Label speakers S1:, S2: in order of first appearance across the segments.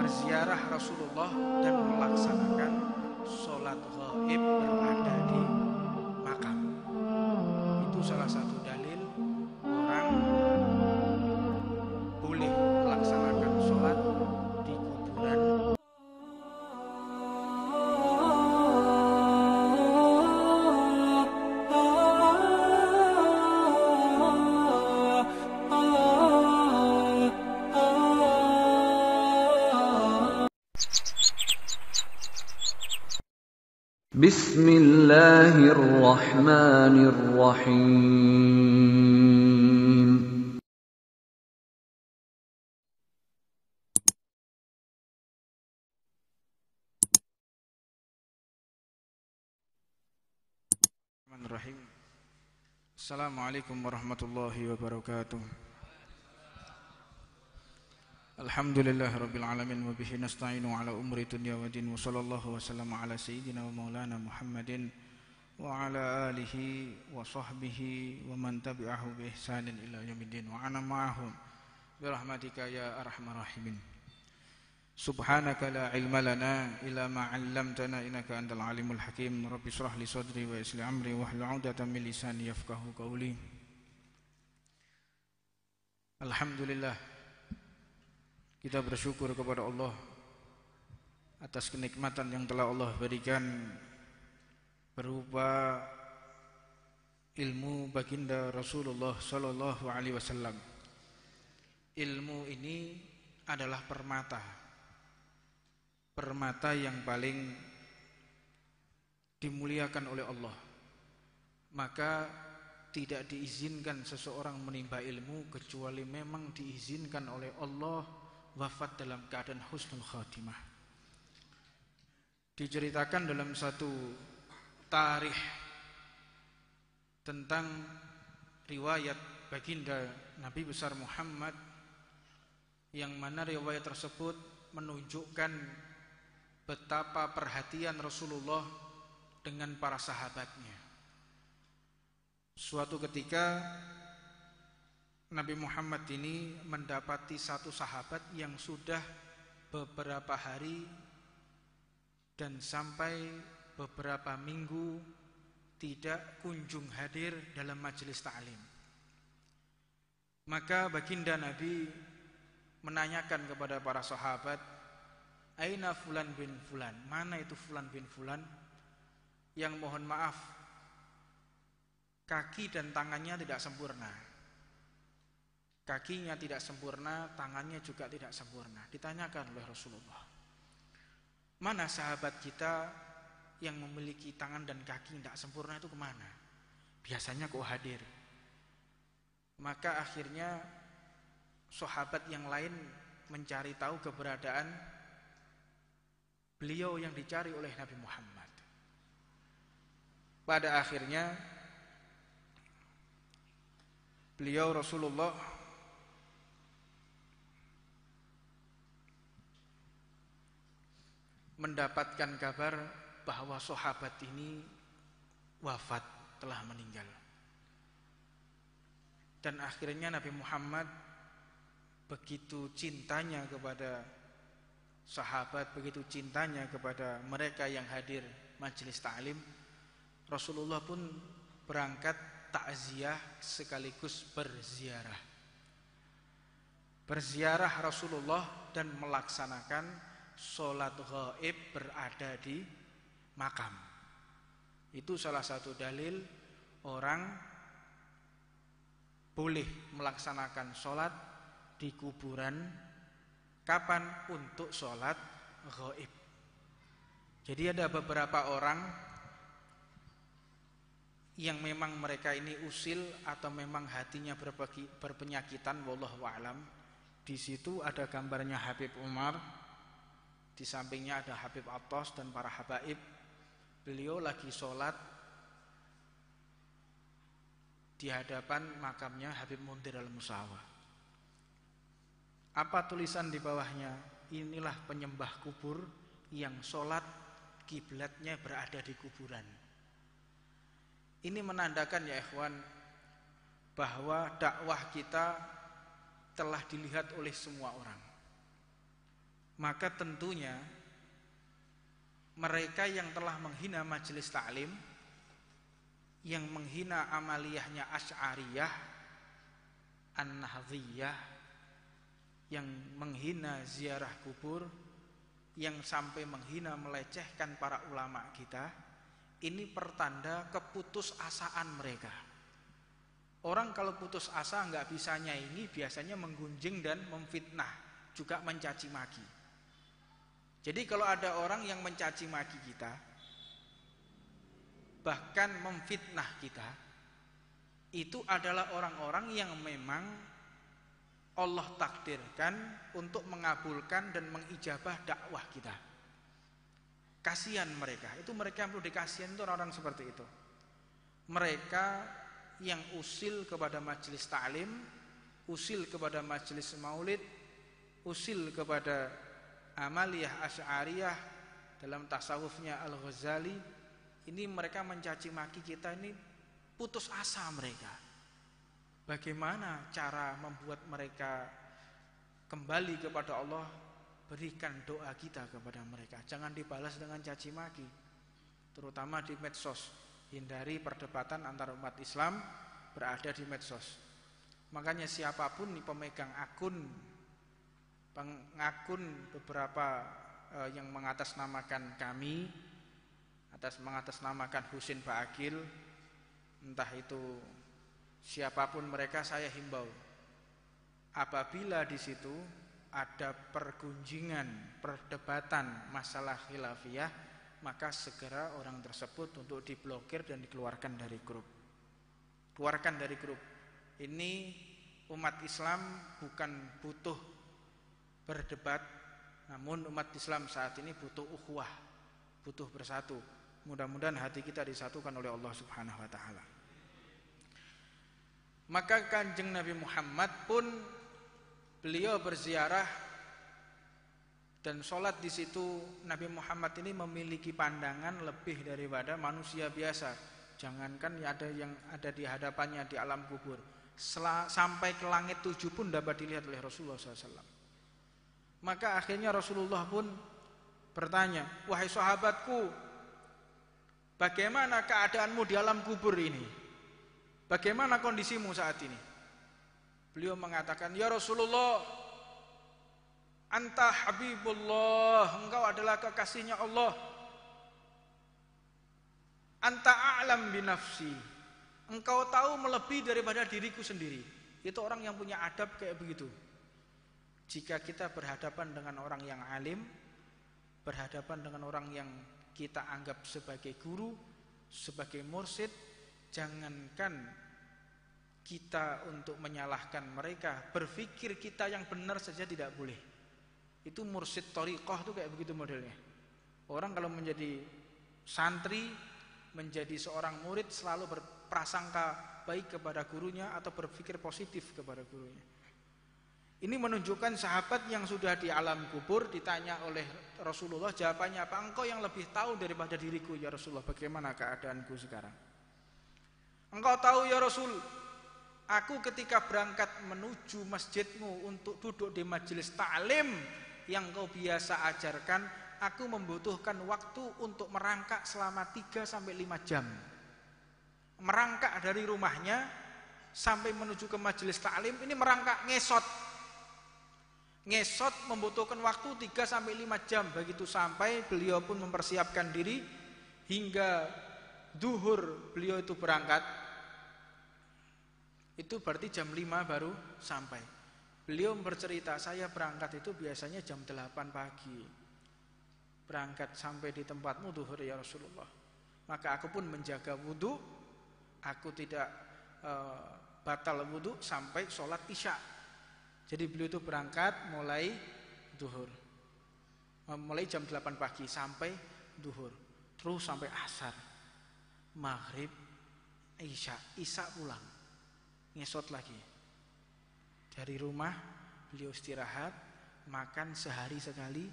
S1: berziarah Rasulullah dan melaksanakan sholat ghaib berada di makam. Itu salah satu dalil orang boleh melaksanakan sholat di kuburan.
S2: Bismillahirrahmanirrahim.
S1: Bismillahirrahmanirrahim. Assalamualaikum warahmatullahi wabarakatuh. Alhamdulillahirabbil alamin wa bihi nasta'inu ala umuri dunya wa din wa sallallahu wa sallama ala sayyidina wa maulana Muhammadin wa ala alihi wa sahbihi wa man tabi'ahu bi ihsanin ila yaumiddin wa ana ma'ahum bi rahmatika ya arhamar rahimin. Subhanaka la ilma lana illa ma 'allamtana innaka antal alimul hakim. Rabbi shrah li sadri wa yassir li amri wahlul 'uqdatam min lisani yafqahu qawli. Alhamdulillah, kita bersyukur kepada Allah atas kenikmatan yang telah Allah berikan berupa ilmu baginda Rasulullah sallallahu alaihi wasallam. Ilmu ini adalah permata yang paling dimuliakan oleh Allah. Maka tidak diizinkan seseorang menimba ilmu kecuali memang diizinkan oleh Allah wafat dalam keadaan husnul khatimah. Diceritakan dalam satu tarikh tentang riwayat baginda Nabi besar Muhammad, yang mana riwayat tersebut menunjukkan betapa perhatian Rasulullah dengan para sahabatnya. Suatu ketika Nabi Muhammad ini mendapati satu sahabat yang sudah beberapa hari dan sampai beberapa minggu tidak kunjung hadir dalam majelis ta'lim. Maka baginda Nabi menanyakan kepada para sahabat, "Aina fulan bin fulan?" Mana itu fulan bin fulan yang mohon maaf kaki dan tangannya tidak sempurna. Kakinya tidak sempurna, tangannya juga tidak sempurna. Ditanyakan oleh Rasulullah, mana sahabat kita yang memiliki tangan dan kaki tidak sempurna itu kemana? Biasanya kok hadir. Maka akhirnya sahabat yang lain mencari tahu keberadaan beliau yang dicari oleh Nabi Muhammad. Pada akhirnya beliau Rasulullah mendapatkan kabar bahwa sahabat ini wafat, telah meninggal. Dan akhirnya Nabi Muhammad begitu cintanya kepada sahabat, begitu cintanya kepada mereka yang hadir majelis ta'lim, Rasulullah pun berangkat takziah sekaligus berziarah. Berziarah Rasulullah dan melaksanakan sholat ghaib berada di makam. Itu salah satu dalil orang boleh melaksanakan sholat di kuburan. Kapan? Untuk sholat ghaib. Jadi ada beberapa orang yang memang mereka ini usil atau memang hatinya berpenyakitan, wallahu a'lam. Di situ ada gambarnya Habib Umar. Di sampingnya ada Habib Athos dan para habaib. Beliau lagi sholat di hadapan makamnya Habib Muntir al-Musawa. Apa tulisan di bawahnya? Inilah penyembah kubur yang sholat kiblatnya berada di kuburan. Ini menandakan ya ikhwan, bahwa dakwah kita telah dilihat oleh semua orang. maka tentunya mereka yang telah menghina majelis taklim, yang menghina amaliyahnya Asy'ariyah, An-Nahdhiyah, yang menghina ziarah kubur, yang sampai menghina melecehkan para ulama kita, ini pertanda keputusasaan mereka. Orang kalau putus asa nggak bisa nyaingi, biasanya menggunjing dan memfitnah, juga mencaci maki. Jadi kalau ada orang yang mencaci maki kita, bahkan memfitnah kita, itu adalah orang-orang yang memang Allah takdirkan untuk mengabulkan dan mengijabah dakwah kita. Kasihan mereka, itu mereka yang perlu dikasihan, itu orang-orang seperti itu. Mereka yang usil kepada majelis ta'lim, usil kepada majelis maulid, usil kepada amaliyah Asy'ariyah, dalam tasawufnya Al-Ghazali, ini mereka mencaci maki kita, ini putus asa mereka. Bagaimana cara membuat mereka kembali kepada Allah? Berikan doa kita kepada mereka, jangan dibalas dengan caci maki, terutama di medsos. Hindari perdebatan antara umat Islam berada di medsos. Makanya siapapun nih pemegang akun beberapa yang mengatasnamakan kami, mengatasnamakan Husin Ba'akil, entah itu siapapun mereka, saya himbau, apabila di situ ada pergunjingan, perdebatan masalah khilafiyah, maka segera orang tersebut untuk diblokir dan dikeluarkan dari grup. Keluarkan dari grup. Ini umat Islam bukan butuh berdebat, namun umat Islam saat ini butuh ukhuwah, butuh bersatu. Mudah-mudahan hati kita disatukan oleh Allah Subhanahu wa taala. Maka Kanjeng Nabi Muhammad pun beliau berziarah dan sholat di situ. Nabi Muhammad ini memiliki pandangan lebih daripada manusia biasa. Jangankan ada yang ada di hadapannya di alam kubur, sampai ke langit 7 pun dapat dilihat oleh Rasulullah SAW. Maka akhirnya Rasulullah pun bertanya, wahai sahabatku, bagaimana keadaanmu di alam kubur ini? Bagaimana kondisimu saat ini? Beliau mengatakan, ya Rasulullah, anta habibullah, engkau adalah kekasihnya Allah. Anta a'lam binafsi, engkau tahu melebihi daripada diriku sendiri. Itu orang yang punya adab kayak begitu. Jika kita berhadapan dengan orang yang alim, berhadapan dengan orang yang kita anggap sebagai guru, sebagai mursyid, jangankan kita untuk menyalahkan mereka, berpikir kita yang benar saja tidak boleh. Itu mursyid thariqah itu kayak begitu modelnya. Orang kalau menjadi santri, menjadi seorang murid, selalu berprasangka baik kepada gurunya atau berpikir positif kepada gurunya. Ini menunjukkan sahabat yang sudah di alam kubur ditanya oleh Rasulullah, jawabannya apa? Engkau yang lebih tahu daripada diriku ya Rasulullah, bagaimana keadaanku sekarang. Engkau tahu ya Rasul, aku ketika berangkat menuju masjidmu untuk duduk di majelis ta'lim yang kau biasa ajarkan, aku membutuhkan waktu untuk merangkak selama 3-5 jam. Merangkak dari rumahnya sampai menuju ke majelis ta'lim, ini merangkak ngesot. Ngesot membutuhkan waktu 3-5 jam. Begitu sampai, beliau pun mempersiapkan diri hingga duhur beliau itu berangkat. Itu berarti jam 5 baru sampai. Beliau bercerita, saya berangkat itu biasanya jam 8 pagi. Berangkat sampai di tempatmu duhur ya Rasulullah. Maka aku pun menjaga wudhu. Aku tidak batal wudhu sampai sholat isya. Jadi beliau itu berangkat mulai duhur, mulai jam 8 pagi sampai duhur, terus sampai asar, maghrib, isya pulang, ngesot lagi. Dari rumah beliau istirahat, makan sehari sekali.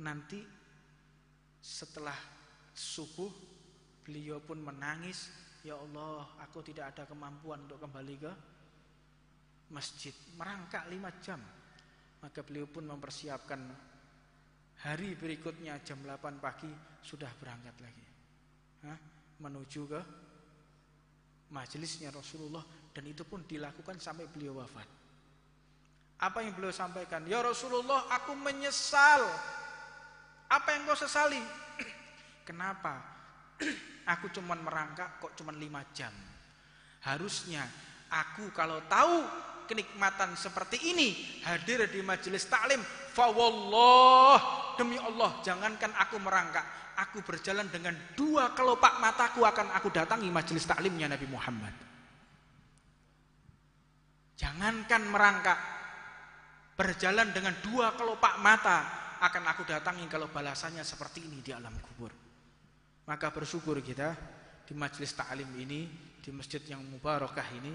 S1: Nanti setelah subuh beliau pun menangis, ya Allah, aku tidak ada kemampuan untuk kembali ke masjid, merangkak 5 jam. Maka beliau pun mempersiapkan hari berikutnya jam 8 pagi sudah berangkat lagi. Menuju ke majelisnya Rasulullah, dan itu pun dilakukan sampai beliau wafat. Apa yang beliau sampaikan? Ya Rasulullah, aku menyesal. Apa yang kau sesali? Kenapa? Aku cuman merangkak kok cuman 5 jam. Harusnya aku kalau tahu kenikmatan seperti ini hadir di majelis taklim, fa wallah, demi Allah, jangankan aku merangkak, aku berjalan dengan 2 kelopak mataku akan aku datangi majelis taklimnya Nabi Muhammad. Jangankan merangkak, berjalan dengan 2 kelopak mata akan aku datangi kalau balasannya seperti ini di alam kubur. Maka bersyukur kita di majelis taklim ini, di masjid yang mubarakah ini,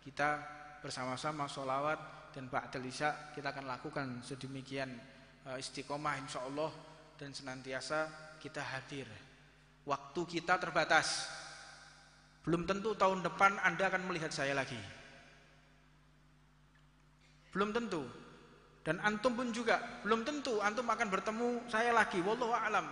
S1: kita bersama-sama sholawat dan ba'dal isya kita akan lakukan sedemikian istiqomah insyaallah, dan senantiasa kita hadir. Waktu kita terbatas. Belum tentu tahun depan Anda akan melihat saya lagi. Belum tentu. Dan antum pun juga belum tentu antum akan bertemu saya lagi, wallahu a'lam.